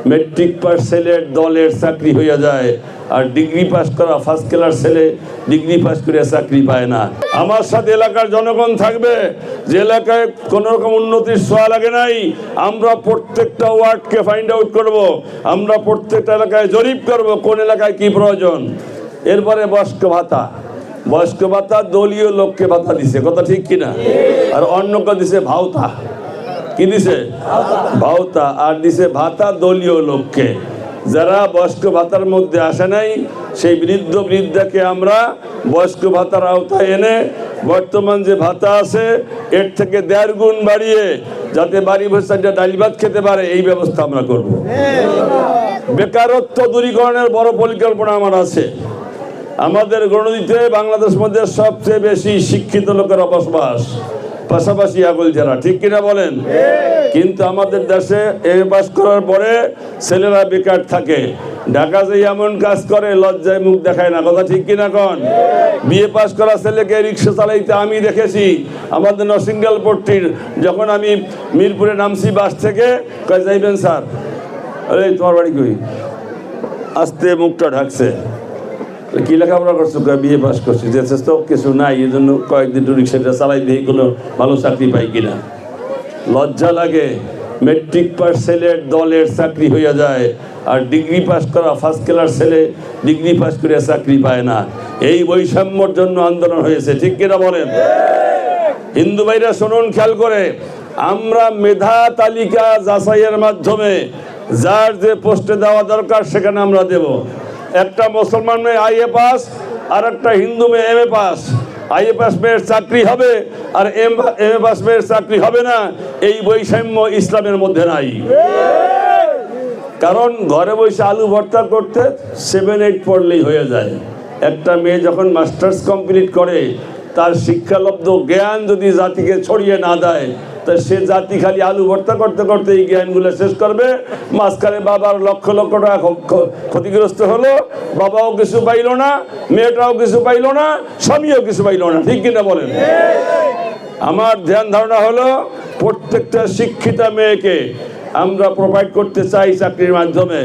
Matric pass ছেলের দলের চাকরি হইয়া যায়, আর ডিগ্রি পাস করা ফার্স্ট ক্লাস ছেলে ডিগ্রি পাস করে চাকরি পায় না। আমার সাথে এলাকার জনগণ থাকবে, যে এলাকায় কোন রকম উন্নতির ছোঁয়া লাগে নাই, আমরা প্রত্যেকটা ওয়ার্ডকে ফাইন্ড আউট করব, আমরা প্রত্যেকটা এলাকায় জরিপ করব কোন এলাকায় কি প্রয়োজন। এরপরে বয়স্ক ভাতা, বয়স্ক ভাতা দলীয় লোককে ভাতা দিছে, কথা ঠিক কিনা? আর অন্যকে দিছে ভাওতা। কি দিছে? ভাওতা। আর দিছে ভাতা দলীয় লোককে। যারা বয়স্ক ভাতার মধ্যে আসে নাই সেই বৃদ্ধ বৃদ্ধাকে আমরা বয়স্ক ভাতার আওতায় এনে বর্তমান যে ভাতা আছে এর থেকে 1.5 গুণ বাড়িয়ে যাতে বাড়ি বসে ডাল ভাত খেতে পারে এই ব্যবস্থা আমরা করব। বেকারত্ব দূরীকরণের বড় পরিকল্পনা আমার আছে। আমাদের গণনীতিতে বাংলাদেশ মধ্যে সবচেয়ে বেশি শিক্ষিত লোকের বসবাস, পাশাপাশি আগল যারা, ঠিক কিনা বলেন? কিন্তু আমাদের দেশে এম পাস করার পরে ছেলেরা বেকার থাকে, ঢাকা যে এমন কাজ করে লজ্জায় মুখ দেখায় না, কথা ঠিক কিনা কন? বিএ পাস করা ছেলেকে রিক্সা চালাইতে আমি দেখেছি আমাদের নরসিংদী পট্টির। যখন আমি মিরপুরে নামছি বাস থেকে, কয় যাইবেন স্যার? আরে তোমার বাড়ি কই? আস্তে মুখটা ঢাকছে। কি লেখাপড়া করছো? বিএ পাস করছি। যথেষ্ট কিছু নাই, এই জন্য কয়েকদিন রিক্সাটা চালাই দিয়ে কোনো ভালো চাকরি পাই কিনা। লজ্জা লাগে। মেট্রিক পাস ছেলের দলের চাকরি হইয়া যায়, আর ডিগ্রি পাস করা ফার্স্ট ক্লাস ছেলে ডিগ্রি পাস করে চাকরি পায় না। এই বৈষম্যর জন্য আন্দোলন হয়েছে, ঠিক কিনা বলেন? হিন্দু ভাইরা শুনুন খেয়াল করে, আমরা মেধা তালিকা যাচাইয়ের মাধ্যমে যার যে পোস্টে দেওয়া দরকার সেখানে আমরা দেব। একটা মুসলমান মেয়ে আইএ পাস আর একটা হিন্দু মেয়ে এমএ পাস, আইএ পাস মেয়ের চাকরি হবে আর এমএ পাস মেয়ের চাকরি হবে না, এই বৈষম্য ইসলামের মধ্যে নাই। কারণ ঘরে বসে আলু ভর্তা করতে 7-8 পড়লেই হয়ে যায়। একটা মেয়ে যখন মাস্টার্স কমপ্লিট করে তার শিক্ষালব্ধ জ্ঞান যদি জাতিকে ছড়িয়ে না দেয়, তা সে জাতি খালি আলু ভর্তা করতে করতে এই জ্ঞানগুলো শেষ করবে। মাঝখানে বাবার লক্ষ লক্ষ টাকা ক্ষতিগ্রস্ত হলো, বাবাও কিছু পাইল না, মেয়েটাও কিছু পাইল না, স্বামীও কিছু পাইল না, ঠিক কিনা বলেন? আমার ধ্যান ধারণা হলো প্রত্যেকটা শিক্ষিতা মেয়েকে আমরা প্রোভাইড করতে চাই চাকরির মাধ্যমে।